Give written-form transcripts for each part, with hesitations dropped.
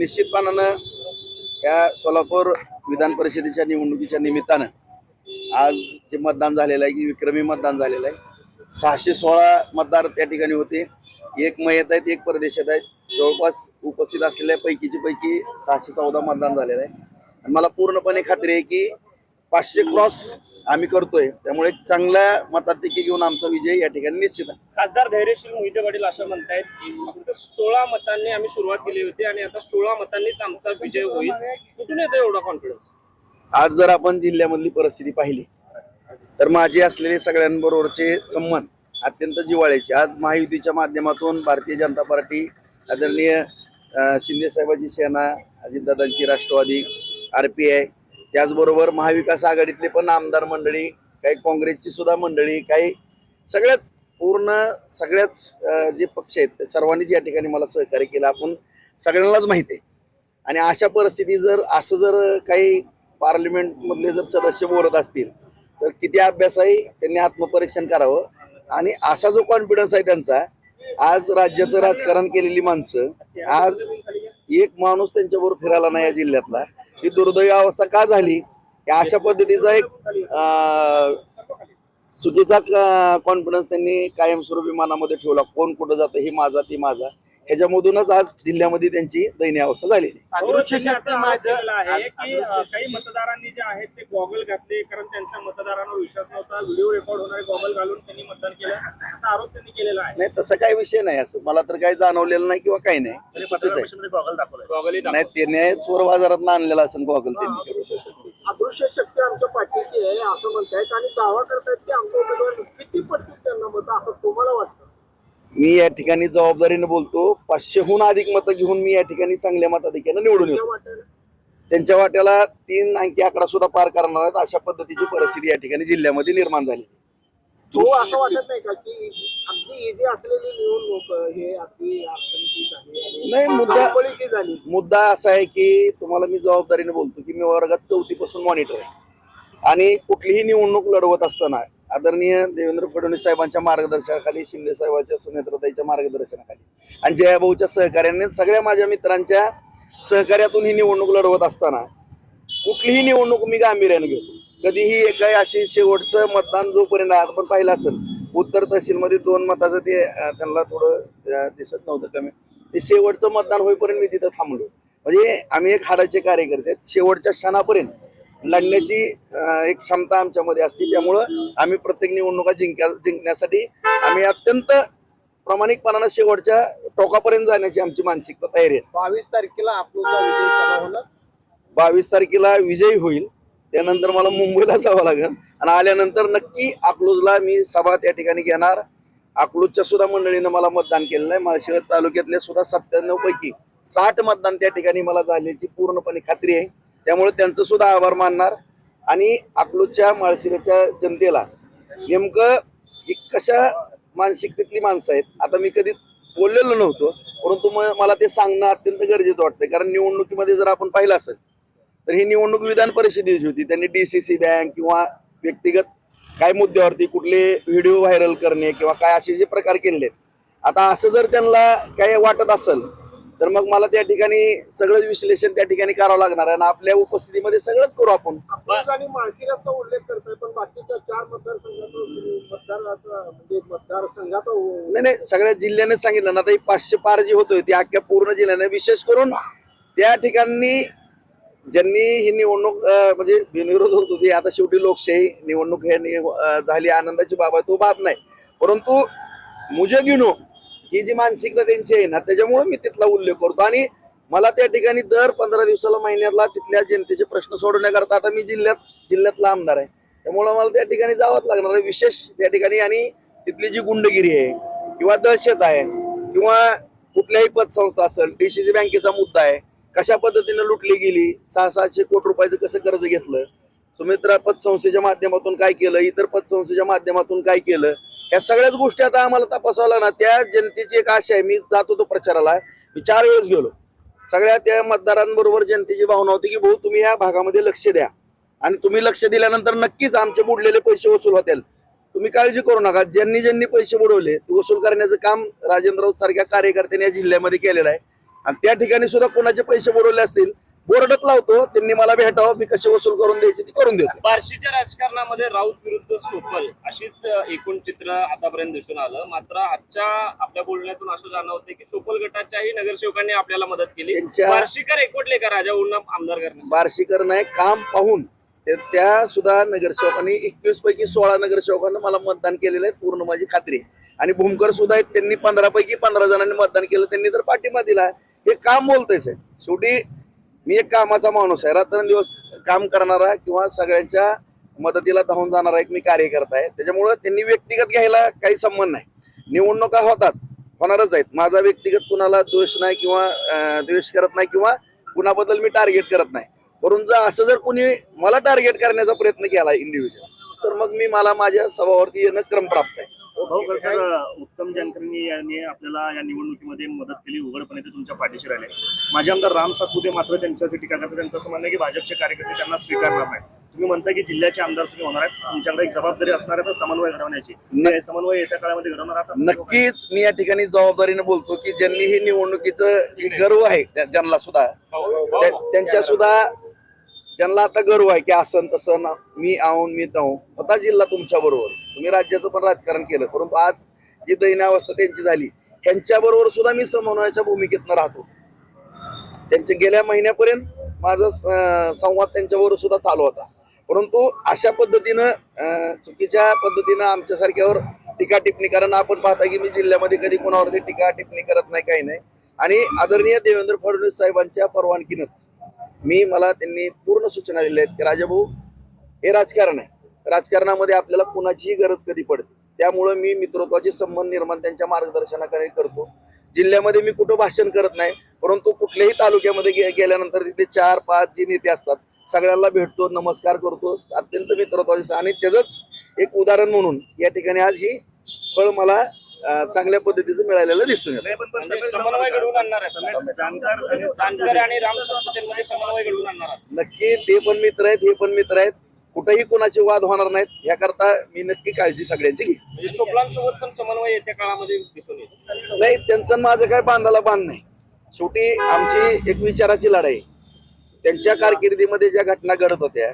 निश्चितपणानं या सोलापूर विधान परिषदेच्या निवडणुकीच्या निमित्तानं आज जे मतदान झालेलं आहे की विक्रमी मतदान झालेलं आहे. 616 मतदार त्या ठिकाणी होते. एक मयत आहेत, एक परदेशात आहेत. जवळपास उपस्थित असलेल्या पैकीची पैकी 614 मतदान झालेलं आहे. आणि मला पूर्णपणे खात्री आहे की 500 क्रॉस आम्ही करतोय. त्यामुळे एक चांगल्या मताधिक्य घेऊन आमचा विजय या ठिकाणी निश्चित आहे. खासदार धैर्यशील मोहिते पाटील असं म्हणतायत की फक्त 16 मतांनी आम्ही सुरुवात केली होती आणि आता 16 मतांनीच आमचा विजय होईल. कुठून येतो एवढा कॉन्फिडन्स? आज जर आपण जिल्ह्यामधली परिस्थिती पाहिली तर माझे असलेले सगळ्यांबरोबरचे संबंध अत्यंत जिव्हाळ्याचे. आज महायुतीच्या माध्यमातून भारतीय जनता पार्टी, आदरणीय शिंदे साहेबांची सेना, अजितदादांची राष्ट्रवादी, RPI, त्याचबरोबर महाविकास आघाडीतले पण आमदार मंडळी, काही काँग्रेसची सुद्धा मंडळी, काही सगळ्याच जे पक्ष आहेत ते सर्वांनीच या ठिकाणी मला सहकार्य केलं. आपण सगळ्यांनाच माहिती आहे. आणि अशा परिस्थितीत जर काही पार्लमेंटमधले जर सदस्य बोलत असतील तर किती अभ्यास आहे त्यांनी आत्मपरीक्षण करावं. आणि असा जो कॉन्फिडन्स आहे त्यांचा, आज राज्याचं राजकारण केलेली माणसं, आज एक माणूस त्यांच्याबरोबर फिरायला नाही या जिल्ह्यातला. ही दुर्दैवी अवस्था का झाली की अशा पद्धतीचा एक चुकीचा कॉन्फिडन्स त्यांनी कायमस्वरूपी मनामध्ये ठेवला. कोण कुठं जातं, हे माझा ती माझा, ह्याच्यामधूनच आज जिल्ह्यामध्ये त्यांची दयनीय अवस्था झालेली. काही मतदारांनी जे आहेत ते गॉगल घातले कारण त्यांच्या मतदारांवर विश्वास नव्हता. व्हिडिओ रेकॉर्ड होणारे गॉगल घालून त्यांनी मतदान केलं असा आरोप त्यांनी केलेला आहे. नाही, तसं काही विषय नाही. असं मला तर काही जाणवलेलं नाही किंवा काही नाही. नाही, त्याने चोर बाजारात आणलेला असेल गॉगल त्यांनी. अदृश्य शक्ती आमच्या पाठीशी आहे असं म्हणतायत आणि दावा करतायत की आमच्या उमेदवार किती पडतील त्यांना मतं, असं तुम्हाला वाटतं? मी या ठिकाणी जबाबदारीने बोलतो. 500हून अधिक मतं घेऊन मी या ठिकाणी चांगल्या मताधिक्यानं निवडून येतो. त्यांच्या वाट्याला 3 अंकी आकडा सुद्धा पार करणार आहेत. अशा पद्धतीची परिस्थिती या ठिकाणी जिल्ह्यामध्ये निर्माण झाली. तो असं वाटत नाही का की अगदी इझी असलेली निवडणूक हे अगदी अडचणीची झाली? नाही, मुद्दा असा आहे की तुम्हाला मी जबाबदारीने बोलतो की मी वर्गात 4थी पासून मॉनिटर आहे. आणि कुठलीही निवडणूक लढवत असताना आदरणीय देवेंद्र फडणवीस साहेबांच्या मार्गदर्शनाखाली, शिंदे साहेबांच्या सुनेत्रताईच्या मार्गदर्शनाखाली आणि जयाभाऊच्या सहकार्याने, सगळ्या माझ्या मित्रांच्या सहकार्यातून ही निवडणूक लढवत असताना कुठलीही निवडणूक मी गांभीर्याने घेतो. कधीही काही अशी शेवटचं मतदान जोपर्यंत आपण पाहिलं असेल, उत्तर तहसीलमध्ये 2 मताचं ते त्यांना थोडं दिसत नव्हतं कमी, ते शेवटचं मतदान होईपर्यंत मी तिथं थांबलो. म्हणजे आम्ही एक हाडाचे कार्यकर्ते, शेवटच्या क्षणापर्यंत लढण्याची एक क्षमता आमच्यामध्ये असते. त्यामुळं आम्ही प्रत्येक निवडणुका जिंकण्यासाठी आम्ही अत्यंत प्रामाणिकपणानं शेवटच्या टोकापर्यंत जाण्याची आमची मानसिकता तयारी असते. 22 तारखेला अकलूजला विजयी सभा होणार. 22 तारखेला विजयी होईल. त्यानंतर मला मुंबईला जावं लागेल आणि आल्यानंतर नक्की अकलूजला मी सभा त्या ठिकाणी घेणार. अकलूजच्या सुद्धा मंडळीनं मला मतदान केलं नाही. माळशिरस तालुक्यातले सुद्धा 97 पैकी 60 मतदान त्या ठिकाणी मला झाल्याची पूर्णपणे खात्री आहे. त्यामुळे त्यांचं सुद्धा आभार मानणार. आणि अकलूजच्या माळशिरसच्या जनतेला नेमकं कशा मानसिकतेतली माणसं आहेत, आता मी कधी बोललेलो नव्हतो, परंतु मला ते सांगणं अत्यंत गरजेचं वाटतंय. कारण निवडणुकीमध्ये जर आपण पाहिलं असेल तर ही निवडणूक विधान परिषदेची होती. त्यांनी DCC बँक किंवा व्यक्तिगत काय मुद्द्यावरती कुठले व्हिडिओ व्हायरल करणे किंवा काय असे जे प्रकार केलेले आहेत, आता असं जर त्यांना काय वाटत असेल तर मग मला त्या ठिकाणी सगळं विश्लेषण त्या ठिकाणी करावं लागणार आहे. आणि आपल्या उपस्थितीमध्ये सगळंच करू आपण. आणि माळशिरसचा उल्लेख करतोय पण बाकीच्या 4 मतदारसंघाचा नाही, सगळ्या जिल्ह्याने सांगितलं ना. आता 500 पार जी होतोय ती अख्ख्या पूर्ण जिल्ह्याने, विशेष करून त्या ठिकाणी ज्यांनी ही निवडणूक म्हणजे बिनविरोध होत होती. आता शेवटी लोकशाही निवडणूक हे झाली, आनंदाची बाब आहे, तो बाब नाही. परंतु मुझे गिनो ही जी मानसिकता त्यांची आहे ना, त्याच्यामुळे मी तिथला उल्लेख करतो. आणि मला त्या ठिकाणी दर 15 दिवसाला, महिन्याला तिथल्या जनतेचे प्रश्न सोडवण्याकरता आता मी जिल्ह्यातला आमदार आहे. त्यामुळे मला त्या ठिकाणी जावंच लागणार आहे विशेष त्या ठिकाणी. आणि तिथली जी गुंडगिरी आहे किंवा दहशत आहे किंवा कुठल्याही पतसंस्था असेल, DCC बँकेचा मुद्दा आहे, कशा पद्धतीने लुटली गेली, 600-700 कोटी रुपयाचं कसं कर्ज घेतलं, सुमित्रा पतसंस्थेच्या माध्यमातून काय केलं, इतर पतसंस्थेच्या माध्यमातून काय केलं, या सगळ्याच गोष्टी आता आम्हाला तपासावं लागणार. त्या जनतेची एक आशा आहे. मी जात होतो प्रचाराला, मी 4 वेळेस गेलो. सगळ्या त्या मतदारांबरोबर जनतेची भावना होती की भाऊ तुम्ही या भागामध्ये लक्ष द्या आणि तुम्ही लक्ष दिल्यानंतर नक्कीच आमचे बुडलेले पैसे वसूल होतील, तुम्ही काळजी करू नका. ज्यांनी पैसे बुडवले ते वसूल करण्याचं काम राजेंद्र राऊत सारख्या कार्यकर्त्यांनी या जिल्ह्यामध्ये केलेलं आहे. आणि त्या ठिकाणी सुद्धा कोणाचे पैसे बुडवले असतील बोर्डात लावतो, त्यांनी मला भेटावं, मी कसे वसूल करून द्यायची ती करून देतो. बार्शीच्या राजकारणामध्ये राऊत विरुद्ध सोपल अशीच एकूण चित्र आतापर्यंत दिसून आलं. मात्र आजच्या आपल्या बोलण्यातून असं जाणवते की सोपल गटाच्याही नगरसेवकांनी आपल्याला मदत केली. बार्शीकर एकवटले का राजाभाऊंना आमदार करण्यासाठी? बार्शीकर नाही, काम पाहून त्या सुद्धा नगरसेवकांनी 21 पैकी 16 नगरसेवकांना मला मतदान केलेलं आहे, पूर्ण माझी खात्री आहे. आणि भूमकर सुद्धा आहेत, त्यांनी 15 पैकी 15 जणांनी मतदान केलं, त्यांनी तर पाठिंबा दिला. हे काम बोलतंय साहेब. शेवटी मी एक कामाचा माणूस आहे, रात्रंदिवस काम करणारा किंवा सगळ्यांच्या मदतीला धावून जाणारा एक मी कार्यकर्ता आहे. त्याच्यामुळं त्यांनी व्यक्तिगत घ्यायला काही संबंध नाही. निवडणुका होणारच आहेत. माझा व्यक्तिगत कुणाला दोष नाही किंवा द्वेष करत नाही किंवा कुणाबद्दल मी टार्गेट करत नाही. परंतु असं जर कुणी मला टार्गेट करण्याचा प्रयत्न केला इंडिव्हिज्युअल, तर मग मी मला माझ्या स्वभावावरती येणं क्रमप्राप्त आहे. भाऊ खरं उत्तम जानकरांनी यांनी आपल्याला या निवडणुकीमध्ये मदत केली, उघडपणे ते तुमच्या पाठीशी राहिले. माझे आमदार राम सातपुते मात्र त्यांच्यावर टीका करतात. त्यांचं असं म्हणणं आहे की भाजपचे कार्यकर्ते त्यांना स्वीकारणार नाही. तुम्ही म्हणता की जिल्ह्याचे आमदार तुम्ही होणार आहेत, तुमच्याकडे एक जबाबदारी असणार आहे तर समन्वय घडवण्याची. हे समन्वय येत्या काळामध्ये घडवणार आहात? नक्कीच मी या ठिकाणी जबाबदारीने बोलतो की ज्यांनी हे निवडणुकीचं जे गर्व आहे ज्यांना सुद्धा त्यांच्या सुद्धा ज्यांना आता गर्व आहे की असं तसं मी आहोन मी ताहून होता जिल्हा तुमच्या बरोबर, तुम्ही राज्याचं पण राजकारण केलं, परंतु आज जी दयनीय अवस्था त्यांची झाली त्यांच्या बरोबर सुद्धा मी समन्वयाच्या भूमिकेतनं राहतो. त्यांच्या गेल्या महिन्यापर्यंत माझा संवाद त्यांच्याबरोबर सुद्धा चालू होता. परंतु अशा पद्धतीनं चुकीच्या पद्धतीनं आमच्यासारख्यावर टीका टिप्पणी, कारण आपण पाहता की मी जिल्ह्यामध्ये कधी कोणावरती टीका टिप्पणी करत नाही, काही नाही. आणि आदरणीय देवेंद्र फडणवीस साहेबांच्या परवानगीनंच मला त्यांनी पूर्ण सूचना दिल्या आहेत की राजाभाऊ हे राजकारण आहे, राजकारणामध्ये आपल्याला कुणाचीही गरज कधी पडते, त्यामुळे मी मित्रत्वाचे संबंध निर्माण त्यांच्या मार्गदर्शनाकडे करतो. जिल्ह्यामध्ये मी कुठं भाषण करत नाही, परंतु कुठल्याही तालुक्यामध्ये गेल्यानंतर तिथे 4-5 जे नेते असतात सगळ्यांना भेटतो, नमस्कार करतो, अत्यंत मित्रत्वाचे. आणि त्याचंच एक उदाहरण म्हणून या ठिकाणी आज ही फळ मला चांगल्या पद्धतीचं मिळालेलं दिसून येतं. समन्वय घडवून आणणार आहे जानकर आणि राम सातपुतेंमध्ये समन्वय घडवून आणणार आहे. नक्की ते पण मित्र आहेत, हे पण मित्र आहेत, कुठेही कोणाचे वाद होणार नाहीत याकरता मी नक्की काळजी सगळ्यांची घेईन. म्हणजे सोपलांसोबत पण समन्वय येत्या काळामध्ये दिसून येईल. नाही, त्यांचं माझं काय बांधाला बांध नाही. शेवटी आमची एक विचाराची लढाई, त्यांच्या कारकिर्दीमध्ये ज्या घटना घडत होत्या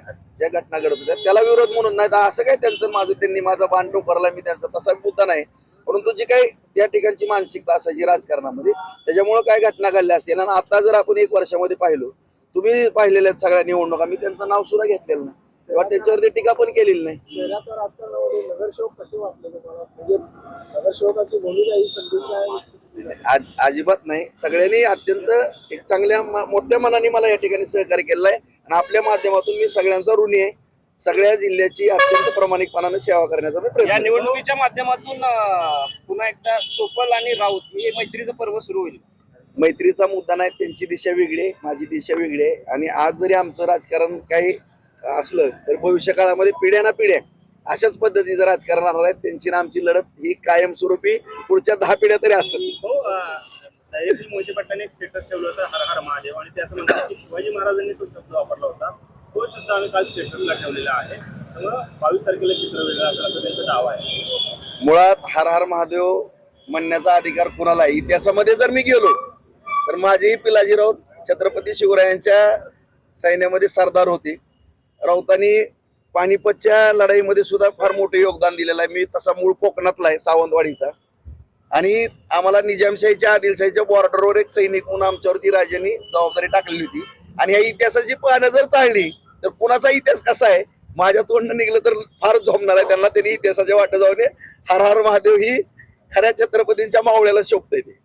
त्याला विरोध म्हणून नाही, असं काय त्यांचं माझं त्यांनी माझा बाण टोकारला मी त्यांचा तसा मुद्दा नाही. परंतु जी काही त्या ठिकाणची मानसिकता असायची राजकारणामध्ये त्याच्यामुळे काय घटना घडल्या असतील. आणि आता जर आपण 1 वर्षामध्ये पाहिलो, तुम्ही पाहिलेल्या आहेत सगळ्या निवडणुका, मी त्यांचं नाव सुद्धा घेतलेलं नाही किंवा त्यांच्यावरती टीका पण केलेली नाही. शहराच्या राजकारणामध्ये नगरसेवक कसे वाटले तुम्हाला? म्हणजे नगरसेवकाची भूमिका ही संधी आहे? अजिबात नाही. सगळ्यांनी अत्यंत एक चांगल्या मोठ्या मनाने मला या ठिकाणी सहकार्य केलेलं आहे आणि आपल्या माध्यमातून मी सगळ्यांचा ऋणी आहे. सगळ्या जिल्ह्याची अत्यंत प्रामाणिकपणाने सेवा करण्याचा मी या प्रयत्न. निवडणुकीच्या माध्यमातून पुन्हा एकदा सोपल आणि राऊत हे मैत्रीचं पर्व सुरू होईल. मैत्रीचा मुद्दा नाही, त्यांची दिशा वेगळी आहे, माझी दिशा वेगळी आहे. आणि आज जरी आमचं राजकारण काही असलं तर भविष्य काळामध्ये पिढ्या ना पिढ्या अशाच पद्धतीचं राजकारण राहणार आहे. त्यांची ना आमची लढत ही कायमस्वरूपी पुढच्या 10 पिढ्या तरी असेल. मोहिते पाटलांनी एक स्टेटस ठेवलं होतं, हर हर महादेव, आणि ते असं म्हणतात की शिवाजी महाराजांनी तो शब्द वापरला होता, तो शब्द आम्ही काल स्टेटसला ठेवलेला आहे. त्यामुळे 22 तारखेला चित्र वेगळं असेल असं त्यांचा दावा आहे. मुळात हर हर महादेव म्हणण्याचा अधिकार कुणाला आहे? इतिहासामध्ये जर मी गेलो तर माझेही पिलाजी राऊत छत्रपती शिवरायांच्या सैन्यामध्ये सरदार होते. राऊतांनी पानिपतच्या लढाईमध्ये सुद्धा फार मोठे योगदान दिलेलं आहे. मी तसा मूळ कोकणातला आहे, सावंतवाडीचा. आणि आम्हाला निजामशाहीच्या आदिलशाहीच्या बॉर्डरवर एक सैनिक म्हणून आमच्यावरती राजांनी जबाबदारी टाकलेली होती. आणि ह्या इतिहासाची पानं जर चालली तर कुणाचा इतिहास कसा आहे माझ्या तोंडनं निघलं तर फार झोमणार आहे. त्यांना त्यांनी इतिहासाच्या वाटे जाऊन हर हर महादेव ही खऱ्या छत्रपतींच्या मावळ्याला शोभता येते.